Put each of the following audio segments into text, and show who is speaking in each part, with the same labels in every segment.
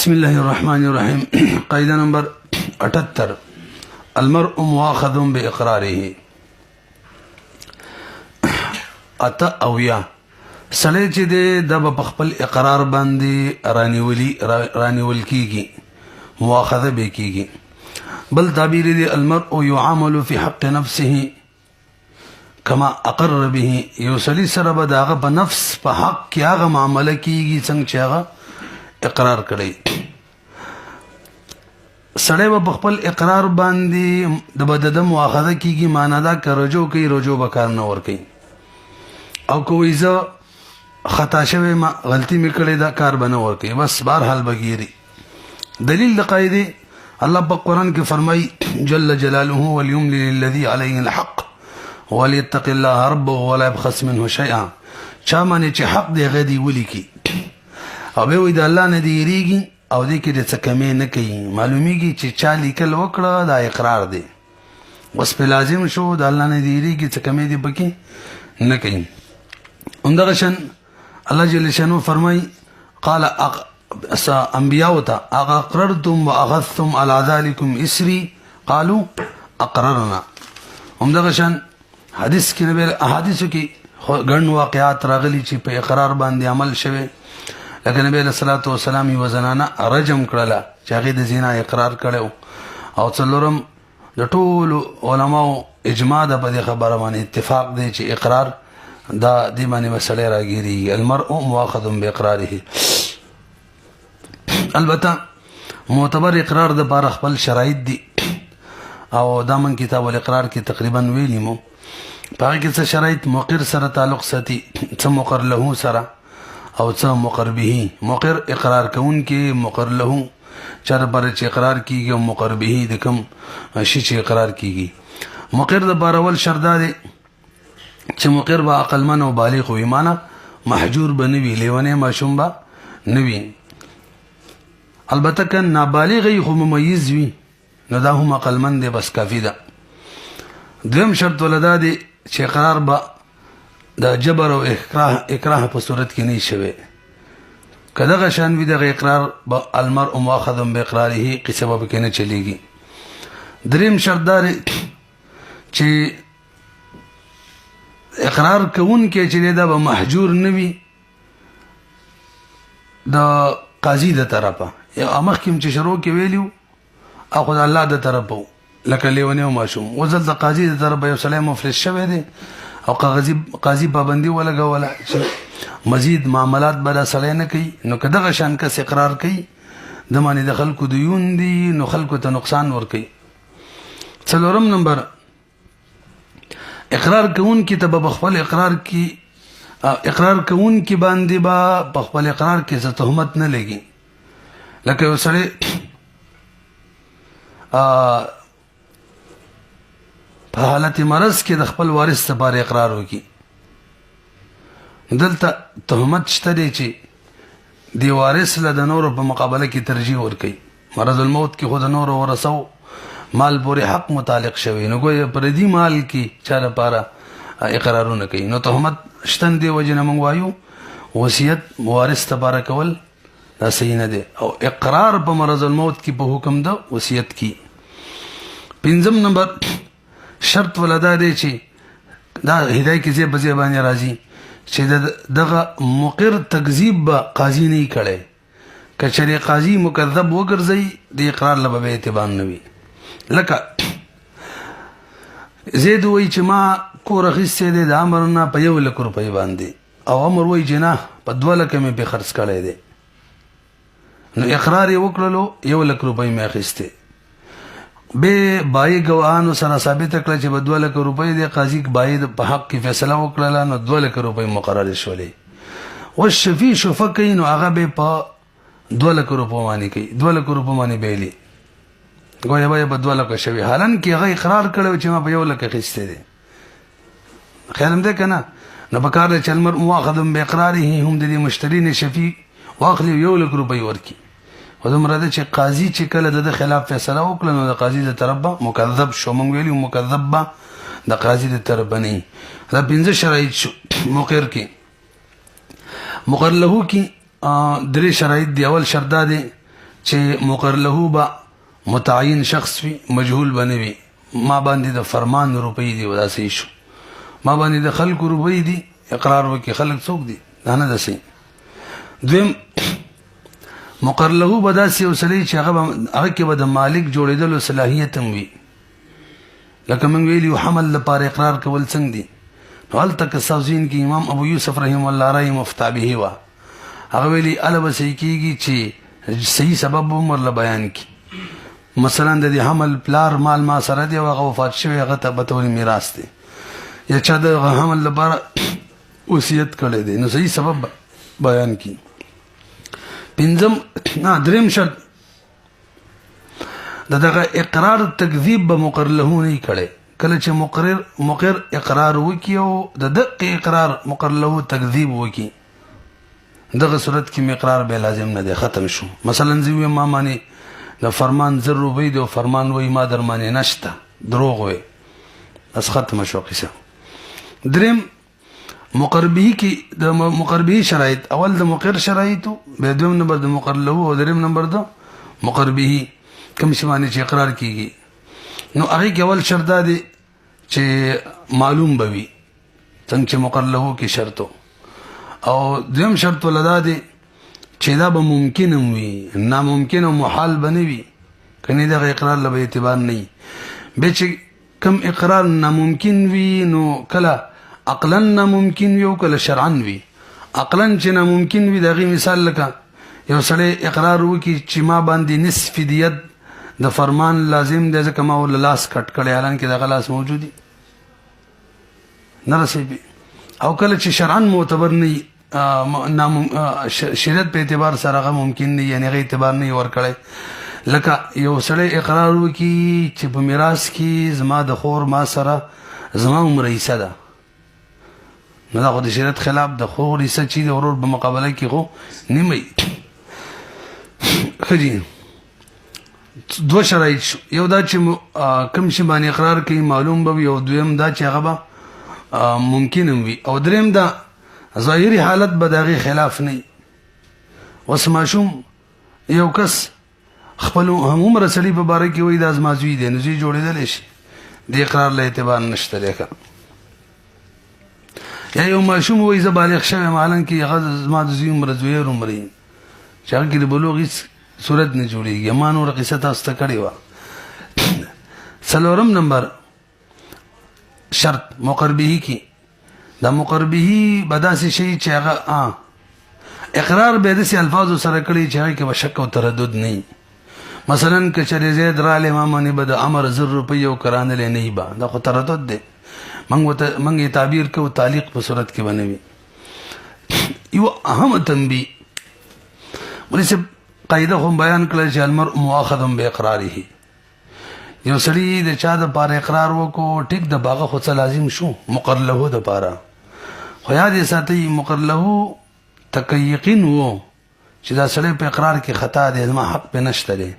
Speaker 1: بسم الله الرحمن الرحيم. قاعده نمبر 78 المرء مؤاخذ باقراره. اتا او یا سړی چې د خپل اقرار باندې رانیول کیږي، مؤاخذه به کیږي. بل تعبیر دی المرء يعامل في حق نفسه كما اقر به. یو سړی سره به داغه په نفس په حق کې هغه معامله کیږي څنګه چې هغه اقرار کړی. سړی به خپل اقرار باندې د بدد مؤاخذه کیږي، معنا دا که رجوع کوي رجوع به کار نه ور کوي، او کوئی زه خطا شوی ما غلطی می کړی دا کار به نه ور کوي، بس بهرحال بګیری. دلیل د قاعده الله په قرآن کې فرمای جل جلاله وليملي للذي عليه الحق وليتق الله ربه ولا يبخس منه شيئا. چا باندې چې حق دی غدي ولیکي او به وي د الله نه دی ریږي او دې کې د څه کمې نه کوي، معلومیږي چې چا لیکل وکړه دا اقرار دی، اوس په لازم شو د الله نه دی ریږي څه کمې دی پکې نه کوي. همدغه شان الله جل شانه فرمای قال انبیاء ته اقررتم واخذتم على ذلكم اسري قالوا اقررنا. همدغه شان حدیث کې نبی احادیثو کې ګڼ واقعات راغلي چې په اقرار باندې عمل شوه. لکه نبی صلی الله علیه وسلم یو زنانه رجم کړله چې هغه د زنا اقرار کړو، او څلورم د ټولو علماو اجماع ده په دې خبره باندې، اتفاق دی چې اقرار دا د باندې مسله راګيري. المرء مؤاخذ باقراره. البته معتبر اقرار د بار خپل شرایط دي، او دا من کتاب الاقرار کې تقریبا ویلی مو پاره کې څه شرایط مقر سره تعلق ساتي، څه مقر له سره او څه مقر به. مقر اقرار کون کې مقر له چر پر چې اقرار کیږي، او مقر به د کوم شي چې اقرار کیږي. مقر د بار اول شرط دی چې مقر با عقل من او بالغ وي، معنا محجور بنوي، لیونه ماشوم با نوي. البته که نابالغ وي خو ممیز وي نو دا هم عقل من دی، بس کافی ده. دویم شرط ولدا دی چې اقرار با د جبر او اکراه په صورت کې نه شوي. کداغه شان وي دغه اقرار با المرء مؤاخذ باقراره قصه به کې نه چلیږي. دریم شرط دار چې اقرار کوون کې چې دا به محجور نه وي د قاضي د طرفه، یا مخکې چې شروع کې ویلیو او خدای الله د طرفه لکه لیونه او ماشوم، وزل د قاضي د طرفه یو سلام مفلس شوی دی او قاضي پابندي ولګوله چې مزید معاملات به سړی نه کوي، نو که دغه شان کس اقرار کوي د باندې د خلکو دیون دي، نو خلکو ته نقصان ورکوي. څلورم نمبر اقرار کوون کې ته به خپل اقرار کوون کې باندې به په خپل اقرار کې څه تهمت نه لګي. لکه یو سړی په حالت مرض کې د خپل وارث لپاره اقرار وکړي، دلته تهمت شته دی چې دی وارث له د نورو په مقابله کې ترجیح ورکوي. مرض الموت کې خو د نورو ورثو مال پورې حق متعلق شوی، نو ګویا پر دې مال کې چا لپاره اقرارونه کوي، نو تهمت شتن دی. وجه نه موږ وایو وصیت وارث لپاره کول دا صحیح نه دی، او اقرار په مرض الموت کې په حکم د وصیت کې. پنځم نمبر شرط ولدا دی چې دا هدايه کې ځای په ځای باندې راځي چې دغه مقر تکذیب به قاضي نه کړي. کچره قاضي مکذب وګرځي د اقرار لپاره اعتبار نه وي. لکه زید وای چې ما کور اخیسته دی د امر نه په 1 لک روپۍ باندې، او امر وای چې نه په 2 لک مې په خرڅ کړی دی، نو اقرار یې وکړلو 1 لک روپۍ مې اخیسته، به بای ګواهانو سره ثابت کړل چې په 2 لک روپۍ دی، قاضي بای په حق کې فیصله وکړه، نو 2 لک روپۍ مقرر شولې. او شفیع شفقین او هغه به په 2 لک روپۍ باندې کوي، 2 لک روپۍ باندې بیلی ګویا به په 2 لک شوی، حالان کې هغه اقرار کړو چې ما په 1 لک اخیسته دی. خیال هم ده کنه. نو بکار له چلمر مؤاخذ باقراره هم د دې مشتری نه شفیع واخلي 1 لک روپۍ ورکی. ودومره ده چې قاضي چې کله د خلاف فیصله وکړي نو د قاضي د طرف به مکذب شو. مونږ ویلو مکذب به د قاضي د طرف نه. دا 15 شرایط شو. مقر کې مقر له کې 3 شرایط دی. اول شرط ده چې مقر له به متعین شخص وي مجهول بنوي ما باندې د فرمان روپۍ دی وداسې شو ما باندې د خلکو روپۍ دي اقرار وکي خلک څوک دي دا نه دسي دویم مقر له به داسې وسلې چې هغه کې به د مالک جوړېدلو صلاحیت هم وي لکه موږ ویلي حمل لپاره اقرار کول څنګه دي نو هلته که سوزین کې امام ابو یوسف رحم الله رای مفتع به وا هغه ویلي اله به صحیح کېږي چې صحیح سبب هم ورله بیان کی مثلا د دې حمل پلار مال ما سره دی او هغه وفات شوی هغه ته به طور میراث دی یا چا د حمل لپاره وصیت کړی دی نو صحیح سبب بیان کی پنځم دریم شرط دغه اقرار تکذیب به مقر له نه کړي کله چې مقر اقرار وکي او د دقیق اقرار مقر له تکذیب وکي دغه صورت کې اقرار به لازم نه دی ختم شو مثلا زوی ما معنی د فرمان زر روپۍ دی او فرمان وای ما در معنی نشته دروغ وای بس ختم شو قصه دریم مقر به کې د مقر به شرایط اول د مقر شرایط به دویم نمبر د مقر له او دریم نمبر د مقر به کوم شی باندې چې اقرار کیږي نو هغه کې اول شرط دی چې معلوم بوي څنګه چې مقر له کې شرط او دویم شرط ولدا دی چې دا به ممکن وي ناممکن او محال بنوي کني دا اقرار له اعتبار نه به چې کم اقرار ناممکن وي نو کله عقلا ناممکن وي او کله شرعا وي عقلا چې ناممکن وي دغه مثال لکه یو سړی اقرار وکي چې ما باندې نصف دیت د فرمان لازم دی ځکه ما ول لاس کټ کړی حالان کې د غلاس موجودي نه رسېږي او کله چې شرعا معتبر نه شریعت په اعتبار سره هغه ممکن نه یعنی هغه اعتبار نه ور کړی لکه یو سړی اقرار وکي چې په میراث کې زما د خور ما سره زما عمر حصہ ده نو دا خو د شریعت خلاف د خور حصہ چې د ورور په مقابله کې خو نیمه خجی دو شرایط یو دا چې کم شي باندې اقرار کوي معلوم به یو دویم دا چې هغه به ممکن وي او دریم دا ظاهري حالت به دغه خلاف نه وس ماشوم یو کس خپل عمر سړي په باره کې وای د ازمازوي دي نو زی جوړېدل شي د اقرار له اعتبار نشته لکه یا یو ماشوم وای ز بالغ شوی مالن کې هغه زما د زوی عمر زوی عمرې چې هغه د بلوغ صورت نه جوړیږي ما نور قصه تاسو ته کړی و څلورم نمبر شرط مقر به کی دا مقر به بداسي شي چې هغه اقرار به د الفاظ سره کړی چې هغه کې شک او تردد نه مثلا کچره زید را له امامنه بد امر زر روپیه او کرانه نه با دا خو تردد دی منګ تعبیر کو تعلیق په صورت کې بنوي یو اهم تنبیه ولې قاعده هم بیان کړل چې المرء مؤاخذ باقراره یو سړی د چا د پاره اقرار وکړو ټیک د باغه خو څه لازم شو مقر له د پاره خو یاد ساتي مقر له تک یقین وو چې دا سړی په اقرار کې خطا دی زما حق به نشته دی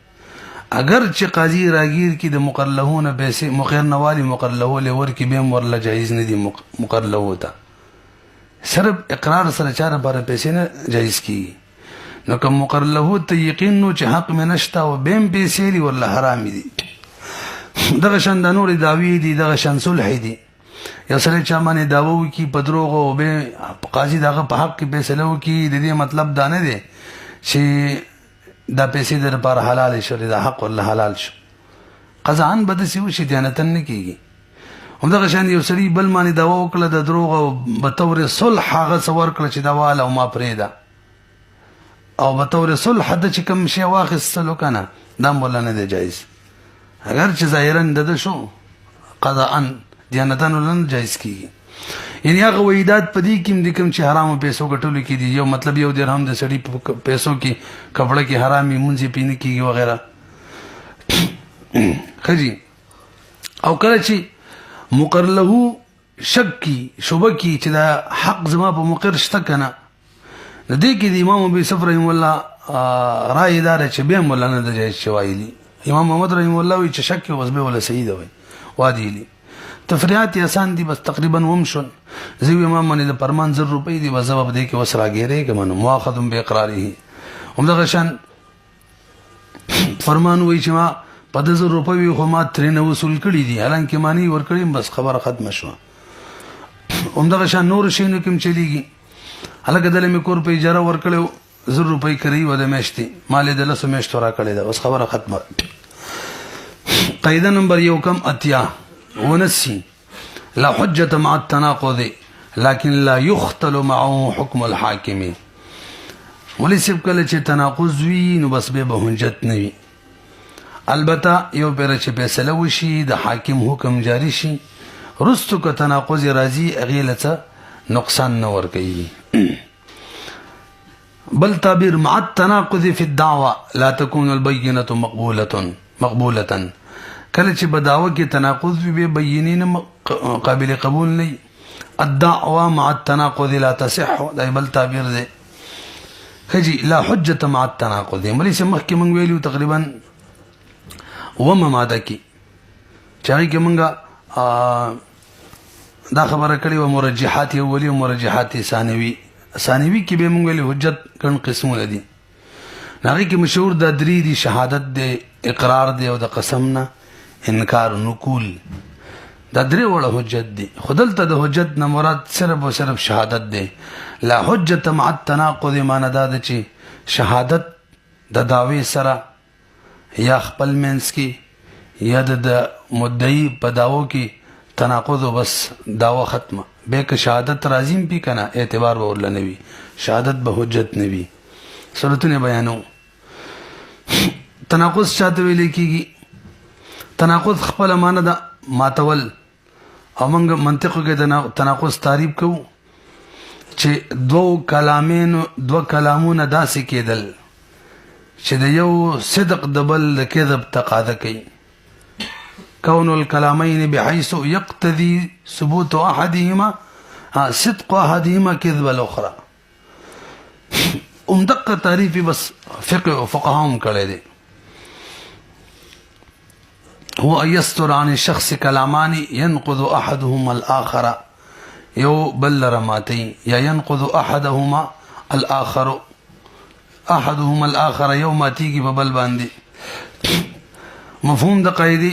Speaker 1: اگر چې قاضي راګیر کې د مقر له نه پیسې مخیر نوالی مقر له لور کې به ورله جایز نه دی مقر له ته صرف اقرار سره چاره لپاره پیسې نه جایز کیږي نو کوم مقر له ته یقین نو چې حق مې نشته او بهم پیسې دی ورله حرام دي دغه شان د نور داوی دي دغه شان صلح دي یو سره چا باندې داوو کی پدروغ او به قاضي دغه په حق کې فیصله وکي د دې مطلب دا نه دی چې دا پیسې در پر حلال شو دا حق ول حلال شو قزان بد سی وشي دیانتن نه کیږي همدغه شان یو سړي بل باندې داوو کړل د دروغ او به تور صلح هغه څور کړل چې دا واله او ما پرېدا او به تور صلح د چې کوم شی واخیستلو کنه دا مولا نه دی جایز اگر چې ظاهرا د شو قضاء دیانتن ولن جایز کیږي یعنی هغه وېدات پدې کې د کوم چې حرامو پیسو ګټلو کې دي یو مطلب یو درهم د سړي پیسو کې کپڑا کې حرامي مونږه پینې کېږي وغیرہ خجی او کله چې مقر له شک کی شوبه کی چې دا حق زما په مقر شته کنه د دې کې د امام ابي صفر رحم الله رائے دار چې به مولانا د جایز شوایلی امام محمد رحم الله وی چې شک وسبه ولا سید وي وادي تفریحات آسان دي بس تقریبا ومشن زوی امام باندې د پرمان زر روپۍ دي بس سبب دی کې وسرا ګیره کې منو مؤاخذ باقراره همدغه شان فرمان وایي چې ما په 1000 روپۍ خو ما ترې نه وصول کړي دي حالانکې ما نه ورکړي بس خبره ختمه شوه همدغه شان نور شیونو کې هم چلیږي هلکه دله مې کور په اجاره ورکړی 1000 روپۍ کرایي وه د میاشتې ما یې د 10 میاشتو راکړې ده بس خبره ختمه قاعده نمبر 1 لا حجة مع التناقض لكن لا يختل معه حكم الحاكم ولی سب کله چې تناقض وي نو بس به حجت نه وي البته یو پیر چې فیصله وشي د حاکم حکم جاری شي رستو که تناقض راځي هغې له څه نقصان نه ورکوي بل تعبیر مع التناقض في الدعوة لا تكون البينة مقبولة کله چې په دعوه کې تناقض وي به بینې نه قابل قبول نه الدعوه مع التناقض لا تصح دا بل تعبیر دی خجی لا حجة مع التناقض ملي سم مخکې مونږ ویلو تقریبا ومه ماده کې چې هغې کې مونږ دا خبره کړې وه مرجحات اولي او مرجحات ثانوي کې به مونږ ویلي حجت ګڼ قسمونه دي هغې کې مشهور دا 3 دي شهادت دی اقرار دی او د قسم نه انکار نقول دا 3 وړه حجت دي خو دلته د حجت نه مراد صرف او صرف شهادت دی لا حجة مع التناقض معنی دا ده چې شهادت د دعوی سره یا خپل منځ کې یا د مدعی په دعوو کې تناقض بس دعوه ختمه به که شهادت راځیم پی کنه اعتبار به ورله نه وي شهادت به حجت نه وي صورتونه بیانو تناقض چاته ویل کېږي تناقض خپل معنی ده ماتول او موږ منطق کې تناقض تعریف کوو چې دو کلامونه داسې کېدل چې د یو صدق د بل د کذب تقاضا کوي كون الكلامين بحيث يقتضي ثبوت احدهما صدق احدهما كذب الاخرى دقه تعریف بس فقه او فقهاهم کړی دی هو يستر عن الشخص كلامان ينقض احدهما الاخر یو بل رماتي یا ينقض احدهما الاخر یو ماتیږي په بل باندې مفهوم د قاعده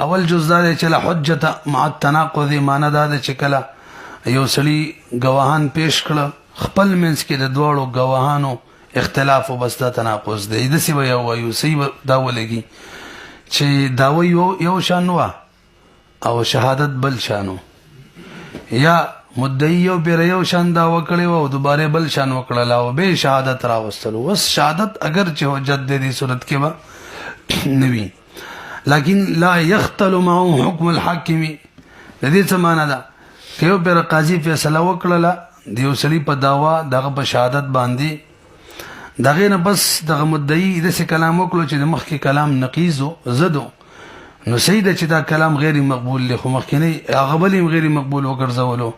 Speaker 1: اول جز دا چې لا حجت مع التناقض معنی دا چې کله یو سړي گواهان پیش کړه خپل منځ کې د دوړو گواهانو اختلاف او بس دا تناقض دی د سی وایو سی دا ولګي چې داوی یو شان وا او شهادت بل شانو یا مدعی یو بیر یو شان دا وکړي او دوباره بل شان وکړل او به شهادت راوستلو وس شهادت اگر چې حجت دې صورت کې با نوي لكن لا يختل معه حكم الحاكم دې څه معنا ده که یو بیر قاضي فیصله وکړه دیو سړي په داوا دغه په شهادت باندې دغه نه بس دغه مدعی دې کلام وکړو چې د مخکې کلام نقیزو زدو نو سیده چې دا کلام غیر مقبول له خو مخکنی هغه بل غیر مقبول وګرځولو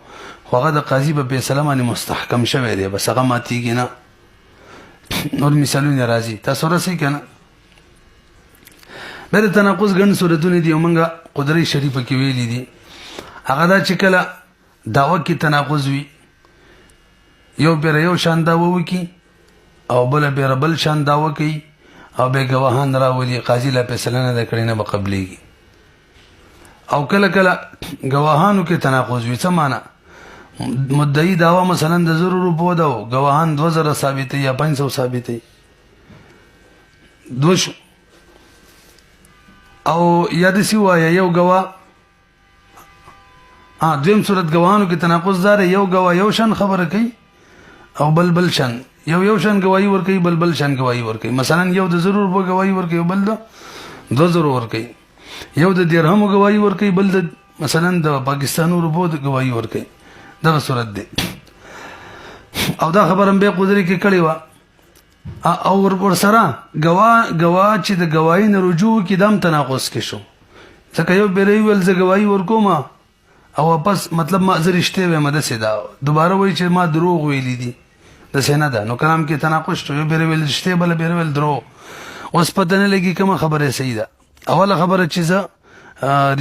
Speaker 1: خو هغه د قاضي په فیصله باندې مستحکم شوی دی بس هغه ماتیږي نه نور مثالونه راځي تاسو راسي کنه بل تناقض ګڼ صورتونه دي موږ قدرت شریفه کې ویلي دي هغه دا چې کله داوا کې تناقض وي یو بیر یو شان داوا وکي او بل شان داوا کوي او به گواهان راولي قاضي لا فیصله نه کړی نه به قبليږي او کله کله گواهانو کې تناقض وي څه معنا مدعي داوا مثلا د 0 روپو دا گواهان 2000 ثابت یا 500 ثابت دوش او یاد سی وای یو گواه دویم صورت گواهانو کې تناقض دار یو گواه یو شان خبره کوي او بل شان یو شان گواہی ور کوي بل شان گواہی ور کوي مثلا یو د 0 روپو گواہی ور کوي بل د 2000 ور کوي یو د درهم گواہی ور کوي بل د مثلا د پاکستانو روپو د گواہی ور کوي دا صورت دی او دا خبرم به قدرت کې کړي وا او ور سره گواه چې د گواہی نه رجوع کې دام تناقض کې شو ځکه یو بیرې ول ز گواہی ور کوم او واپس مطلب ما زرشته و مده سیدا دوباره وای چې ما دروغ ویلی دي د سینه ده نو کلام کې تناقض شو بیرې ول رشته بل بیرې ول درو اوس پته نه لګي کومه خبره صحیح ده اوله خبره چې ز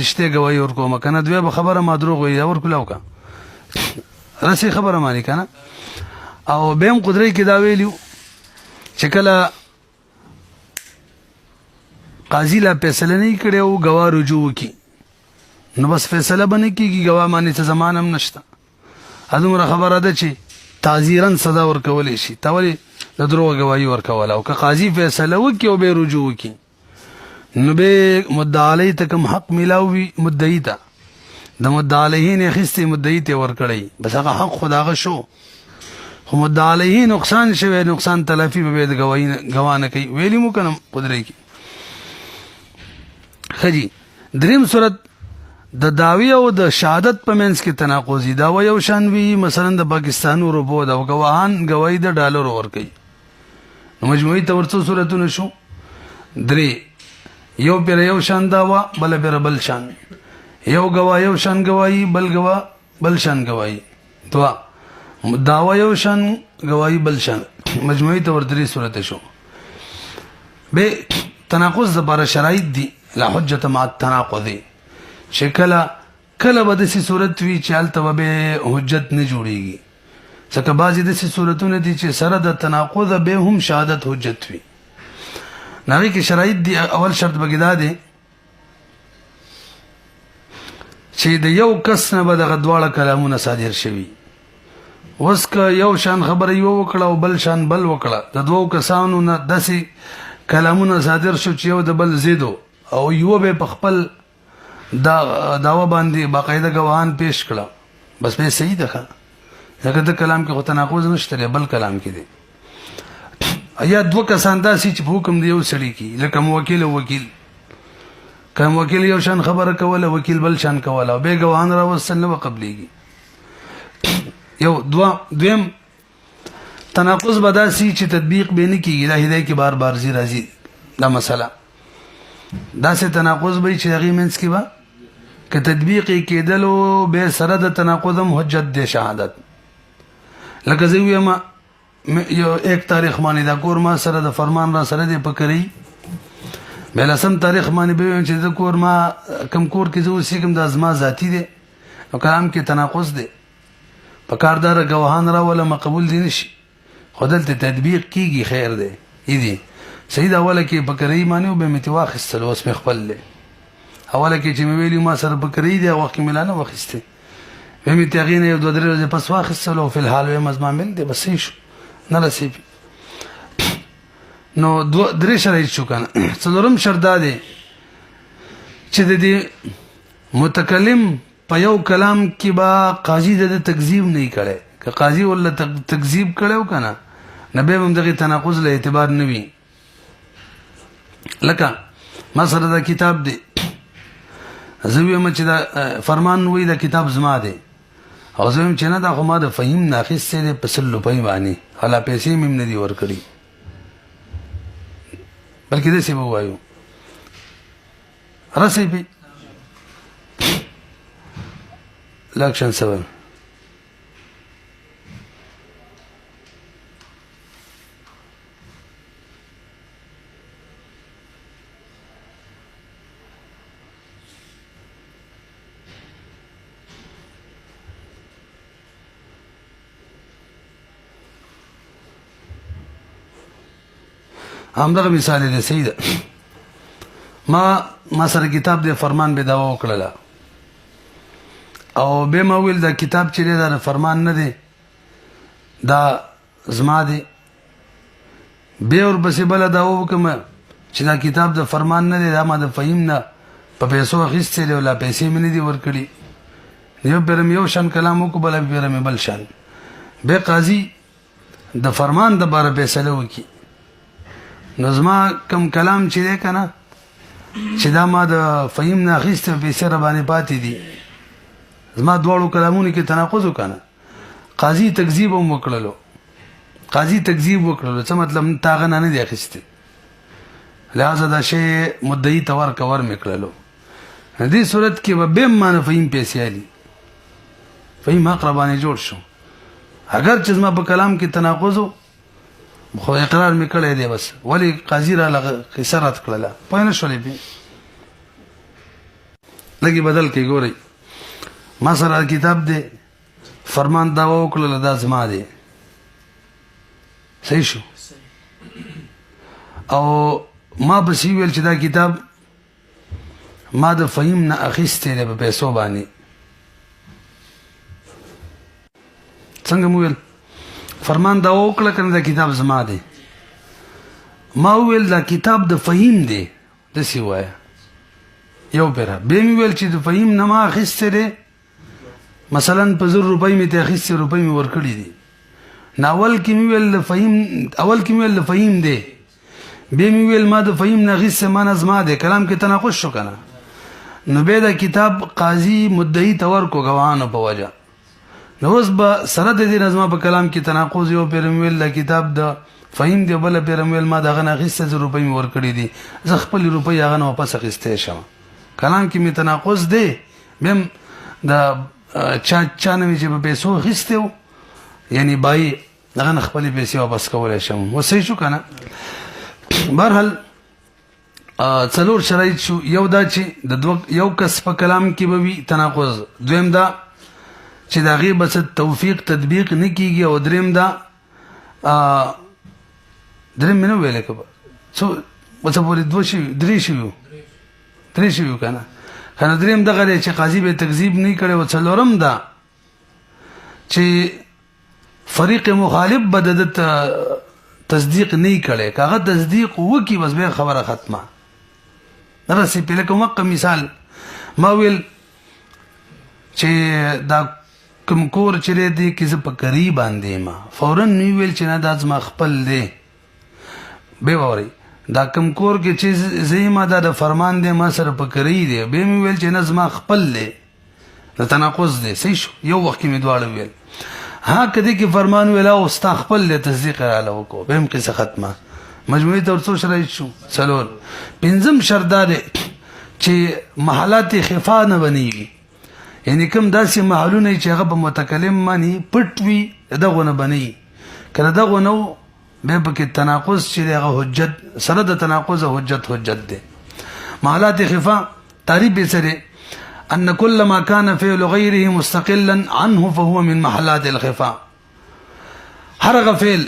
Speaker 1: رشته گواہی ور کوم کنه دوی خبره ما دروغ وی ور کولاو کا راسي خبره مانی کنه او بهم قدرت کې دا ویلو چې کله قاضي لا فیصله نه کړي او گواه رجوع وکي نو بس فیصله باندې کیږي گواه باندې څه زمان هم نشته ادمره خبره ده چې تعزیرا سزا ورکول شي تاولي د دروغ گواہی ورکول او که قاضي فیصله وکي او به رجوع وکي نو به مدعا علی ته کوم حق ملاوي مدعی ته د مدعا علیه نه خسته مدعی ته ورکړي بس هغه حق خداغه شو خو مدعا علیه نقصان شوی نقصان تلافي به د گواهی نه کوي ویلی مو کنه قدرت کی خجی دریم صورت د دعوی او د شهادت په منځ کې تناقض دی دا یو شان وی مثلا د پاکستان او روبو د گواهان گواہی د ډالر ور کوي نو مجموعي تور څو صورتونه شو درې یو پر یو شان داوا بل پر بل شان یو گواه یو شان گواہی بل گواه بل شان گواہی دوا داوا یو شان گواہی بل شان مجموعي تور درې صورت شو به تناقض زبر شرایط دي لا حجت مع التناقض شکل کله به د سي صورت وی چالت به حجت نه جوړيږي ځکه بعضې د سي صورتونه دي چې سره د تناقض به هم شهادت حجت وي ناوی کې شرایط دي اول شرط بګدا دي چې د یو کس نه به دغه دواړه کلامونه صادر شوي اوس که یو شان خبره یو وکړه او بل شان بل وکړه د دوو کسانو نه داسې کلامونه صادر شو چې یو د بل زیدو او یو به په خپل داوا باندې باقاعده گواهان پیش کړه بس به صحیح ده ځکه د کلام کې خو تناقض نشته بل کلام کې دی یا دوه کسان داسې چې په حکم دی یو سړي کې لکه موکل او وکیل کوم وکیل یو شان خبره کوله وکیل بل شان کوله او به گواهان راوستل نه قبليږي یو دویم تناقض بداسي چې تطبیق به نه کیږي د هدايه کې بار بار زی راځي دا مسله دا سه تناقض به چې هغه منځ کې با که تطبیق کېدلو به سره د تناقضم حجت د شهادت لکه زه وایم یو یک تاریخ باندې دا کور ما سره د فرمان را سره د پکري بل سم تاریخ باندې به چې د کور ما کم کور کې زو سیګم د ازما ذاتی دي او کلام کې تناقض دي په کاردار گواهان را ولا مقبول دي نشي خدلته تطبیق کیږي خیر دی اېدی سید اوله کې بکری مانیو به متواخ استلوس مخبل له اوله کې چې ویلی ما سره بکری دی وخت ملانه وخسته به می تغین یو دوه درې پس واخستلو په الحال و مزمن دی بس شو نه نصیب نو درې شرایط شو کنه څلورم شرط دی چې د دې متکلم په یو کلام کې با قاضي د تکذیب نه کړي که قاضي ولا تکذیب کړو کنه نبی هم دغه تناقض له اعتبار نه وي لکه مثلا دا کتاب دی زوی ما چې دا فرمان وی دا کتاب زما دی او زویم چې نه دا خو ما د فهیم ناقص دی په سلو پای باندې حالا پیسې مم نه دی ور کړی بلکې دې څه وایو راسي به لکشن 7 همدغه مثال دی سید ما سره کتاب دی فرمان به داوا وکړه او به ما ویل دا کتاب چې دا فرمان نه دی دا زما دی به اور بس بل داوا وکم چې دا کتاب د فرمان نه دی دا ما د فهیم نه په پیسو اخیستې دی ولا پیسې مې نه دی ورکړي یو پرم یو شان کلام کو بل پرم بل شان به قاضي د فرمان د بار فیصله وکي نظم کم کلام چې ده کنه چې دا ما د فهیم نه اخیسته پیسې را باندې پاتې دي زما دواړو کلامونو کې تناقض وکنه قاضي تکذیب هم وکړلو قاضي تکذیب وکړلو څه مطلب تاغه نه دی اخیسته لہذا دا شی مدعی تور کور میکړلو دې صورت کې به معنی فهیم پیسې علي فهیم اقربانه جوړ شو اگر چې زما په کلام کې تناقض خو اقرار میکړی دی بس ولی قاضي را لغه خسارت کړله پوه نه شولې به لګي بدل کې ګوري ما سره کتاب دی فرمان داوا وکړل دا زما دی صحیح شو او ما بسی ویل چې دا کتاب ما د فهیم نه اخیستی دی په پیسو باندې. څنګه مو ویل فرمان دا وکړه کنه دا کتاب زما دی. ما ویل دا کتاب د فهیم دی داسې ووایه یو پیره. بیا مې ویل چې د فهیم نه ما اخیستی دی مثلا په 1,000 روپۍ مې ته اخیستې روپۍ مې ورکړي دي. نو اول کې مې ویل د فهیم دی بیا مې ویل ما د فهیم نه اخیستی ما نه زما دی. کلام کې تناقض شو که نه. نو بیا دا کتاب قاضي مدعي ته ورکو ګواهانو په وجه. نو اوس به سره د دې نه زما په کلام کې تناقض یو پیر مې ویل دا کتاب د فهیم دی بله پیر مې ویل ما د هغه نه اخیستی 1,000 روپۍ مې ورکړي دي زه خپلې روپۍ هغه نه واپس اخیستی شم. کلام کې مې تناقض دی. بیا هم د چا نه مې چې په پیسو اخیستی و یعنی بای هغه نه خپلې پیسې واپس کولی شم. اوس صحیح شو که نه. بهرحال 4 شرایط شو. یو دا چې یو کس په کلام کې به وي تناقض. دویم دا چې د هغې به څه توفیق تطبیق نه کېږي. او دریم دا دریم مې نه ویلی که څه پورې درې شوي که نه. کنه دریم دغه دی چې قاضي به تکذیب نه کړی. او څلورم دا چې فریق مخالف به د تصدیق نه کړی. که هغه تصدیق وکړي بس بیا خبره ختمه. دغسې پې لکه مقه مثال ما ویل چې دا کوم کور چې دی کې زه په کري باندې یم فورا مې ویل چې نه دا زما خپل دی. بیا واورئ دا کوم کور کې چې زه یم دا د فرمان دی ما سره په کري دی. بیا مې ویل چې نه زما خپل دی. د تناقض دی. صحیح شو. یو وخت کې مې دواړه ویل. ها که دې کې فرمان ویل او ستا خپل دی تصدیق یې راله وکړو بیا هم قصه ختمه. مجموعي طور څو شرایط شو 4. پنځم شرط دا دی چې محلات خفا نه بنېږي. یعنی کوم داسې محلونه چې هغه په متکلم باندې پټ وي دغو نه بنېږي. که د دغو نه و بیا پکې تناقض چې دی هغه حجت سره د تناقض حجت دی. محلات خفا تعریف یې څه دی؟ ان كل ما كان فعل غيره مستقلا عنه فهو من محلات الخفا. هر هغه فعل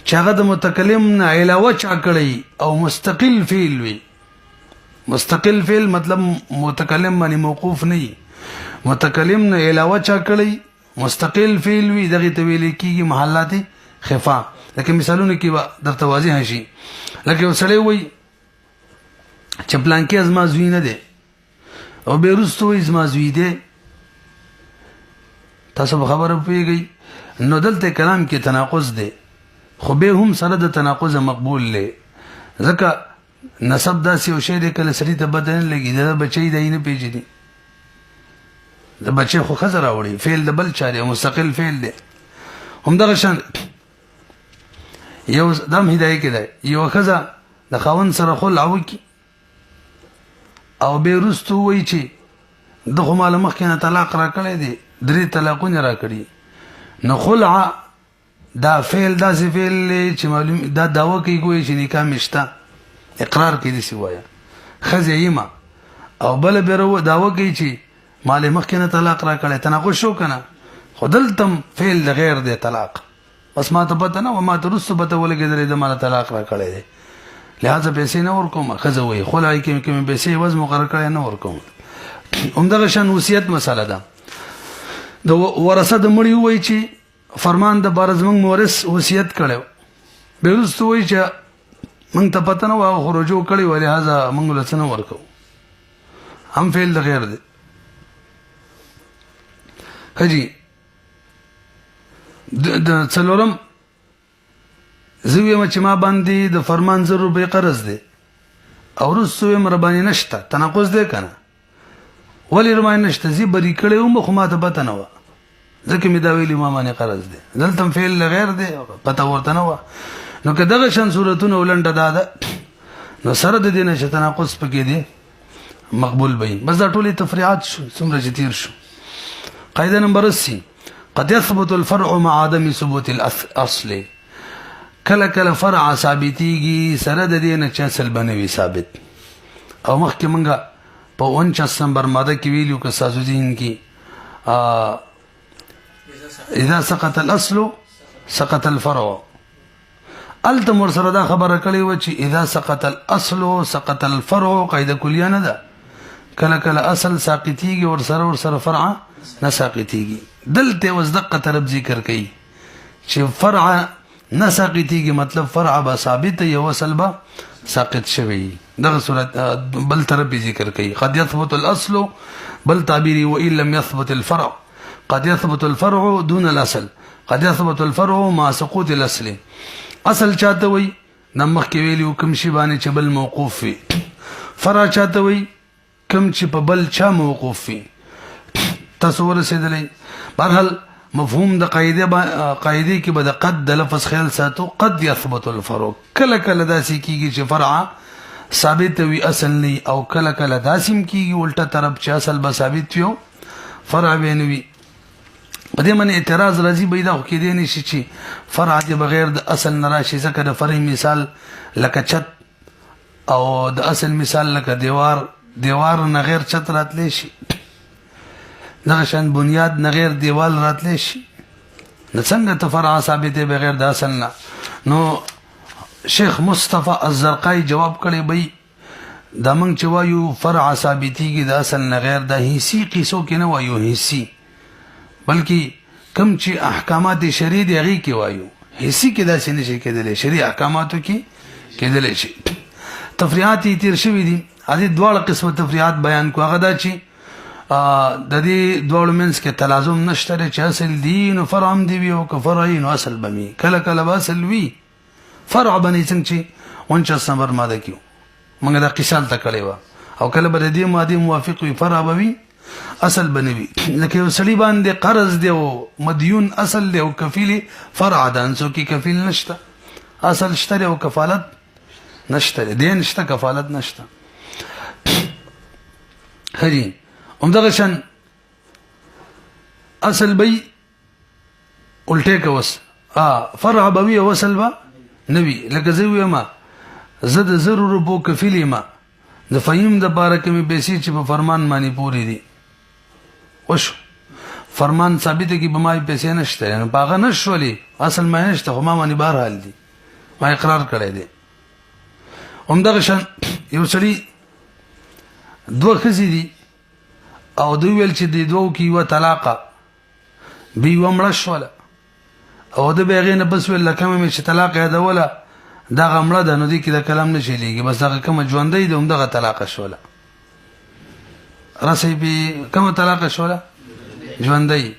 Speaker 1: چې هغه د متکلم نه علاوه چا کړی او مستقل فعل وي. مستقل فعل مطلب متکلم باندې موقوف نه وي. متکلم نه علاوه چا کړی مستقل فعل وي دغه ته ویل کېږي محلات خفا. لکه مثالونه کې درته واضح شي. لکه یو سړی وایي چې پلانکي زما زوی نه دی او بیا وروسته وایي زما زوی دی. تاسو به خبره پوهېږئ. نو دلته کلام کې تناقض دی خو بیا هم سره د تناقض مقبول دی. ځکه نسب داسې یو شی دی کله سړي ته بد نه لګي د بچی دی نه پېژني. د بچی خو ښځه راوړي فعل د بل چا دی مستقل فعل دی. همدغه شان یو دم هدایه کې دی یوه ښځه د خاوند سره خلع وکړي او بیا وروسته ووایي چې ده خو ماله مخکې نه طلاق را کړی دی 3 طلاقونه را کړي. نو خلع دا فعل داسې فعل دی چې معلوم دا دعوه کوي ګویا چې نکاح مې شته اقرار کوي داسې وایه ښځه یمه او بله بیا دعوه کوي چې مالې مخکې نه طلاق را کړی. تناقض شو که نه. خو دلته فعل د غیر دی طلاق. بس ما ته پته نه وه ما ته وروسته پته ولګېدلې د ماله طلاق را کړی دی لهذا پیسې نه ورکوم. ښځه وایي خلع کې مې پیسې عوض مقرر کړی نه ورکوم. همدغه شان وصیت مسله ده. د ورثه د مړي ووایي چې فرمان د باره زموږ مورث وصیت کړی بیا وروسته وایي چې موږ ته پته نه وه هغه خو رجوع کړی وه لهذا موږ له څه نه ورکوو. هم فعل د غیر دی. ښه جي د 4 زه ویم چې ما باندې د فرمان 1,000 روپۍ قرض دی او وروسته ویم ربانې نشته. تناقض دی که نه؟ ولې ربانې نشته؟ زه بری کړی وم خو ما ته پته نه وه ځکه مې دا ویلي ما باندې قرض دی. دلته هم فعل غیر دی پته ورته نه وه. نو که دغه شان صورتونه ولنډه دا ده نو سره د دې نه چې تناقض پکې دی مقبول به وي. بس دا ټولې تفریعات شو څومره چې تیر شو. قاعده نمبر 80 قد يثبت الفرع مع عدم ثبوت الاصل. کله کله فرع ثابتېږي سره د دې نه چې اصل به نه وي ثابت. او مخکې موږ په 49 نمبر ماده کې ویلو که ستاسو ذهن کې اذا سقط الاصل سقط الفرع التم ورسره دا خبره کړې و چې اذا سقط الاصل سقط الفرع قاعده کلیه نه ده کله کله اصل ساقطيږي ورسره فرع نه ساقطيږي دلته وزدقه طرف ذکر کړي چې فرع نه ساقطيږي مطلب فرع به ثابت یو اصل به ساقط شوی دغه صورت بل طرف ذکر کړي قد يثبت الاصل بل تعبيري وان لم يثبت الفرع قد يثبت الفرع دون الاصل قد يثبت الفرع مع سقوط الاصل اصل چاته وي نمخ کې ویلو کوم شی باندې چې بل موقوف وي فرع چاته وي کوم چې په بل چا موقوف وي تصور رسیدلی بهرحال مفهوم د قاعده کې به د قد د لفظ خیال ساتو قد يثبت الفرع کله کله داسې کیږي چې فرع ثابت وي اصل نه او کله کله داسې کیږي الټه طرف چې اصل به ثابت وي فرع به نه وي په دې باندې اعتراض راځي به دا خو کې دی نشي چې فرع دې بغیر د اصل نه راشي ځکه د فرع مثال لکه چت او د اصل مثال لکه دیوار نه غیر چت راتلی شي دغه شان بنیاد نه غیر دیوال راتلی شي نو څنګه ته فرع ثابت بغیر د اصل نه نو شیخ مصطفی الزرقائی جواب کړي بې دا موږ چې وایو فرع ثابتيږي د اصل نه غیر د حسي قیسو کې نه وایو حسي بلکې کم چې احکامات شرعي دی هغه کې وایو حسي کې دا څه نشي کېدلی شرعي احکاماتو کې کېدلی شي تفریعات تیر شوی دي هغه دواړه قسمه تفریعات بیان کو هغه دا چې د دې دوړ منس کې تلازم نشته چې اصل دین او فرع هم دی او که فرعین او اصل بمی کله کله به اصل وی فرع باندې څنګه چې 49 نمبر ماده کیو موږ دا قصال ته کړی و او کله به دې ماده موافق وي فرع بوي اصل بنوي لکه یو سړي باندې قرض دی او مديون اصل دی او کفیل فرع ده انسو کې کفیل نشته اصل شته او کفالت نشته دین شته کفالت نشته خري همدغه شان اصل بي الټه کوس فرع بوي او اصل با نبي لکه زوی ما زد ضرور بو کفیل ما د فهم د بارکه می بیسي چې په فرمان باندې پوری دي وش فرمان ثابت کی بمای پیسې نشته نه باغ نشولي اصل ما نشته خو ما باندې بهر حال دي ما اقرار کړی دي همدغه شان یو سړي دوه خزي دي او دوی ویل چې د دوه کې یو طلاق بي ومړ شوله او د بیغې نه بس ویل لکه مې چې طلاق یادوله دا غمړه ده نو دې کې د کلام نشي لګي بس هغه کوم ژوندۍ ده همدغه طلاق شوله راسي به کوم طلاق شوله ژوندۍ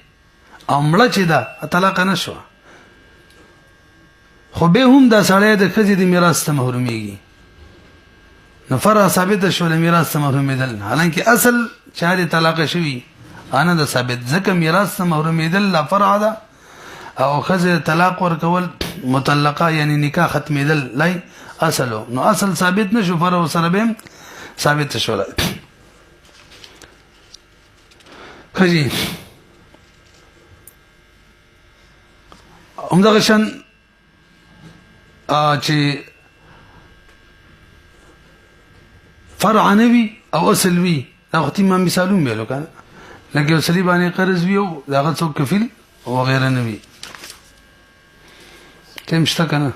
Speaker 1: امړه چې دا طلاق نه شو خو به هم دا سړی د خځې د میراث ته محروميږي نو فرع ثابت شوله میراث ته محرومېدل حالانکه اصل چاره طلاق شوی انا د ثابت ځکه میراث ته محرومېدل لا فرع ده او خځه طلاق ورکول مطلقه یعنی نکاح ختمېدل لای اصل نو اصل ثابت نشو فرع سره به ثابت شوله خجي همدغه شان چې فرع نوي او اصل وي هغه تیم مثالونه ملو کنه لکه اصلي باندې قرض ویو داغه څوک کفیل او غیره نوي تم شته کنه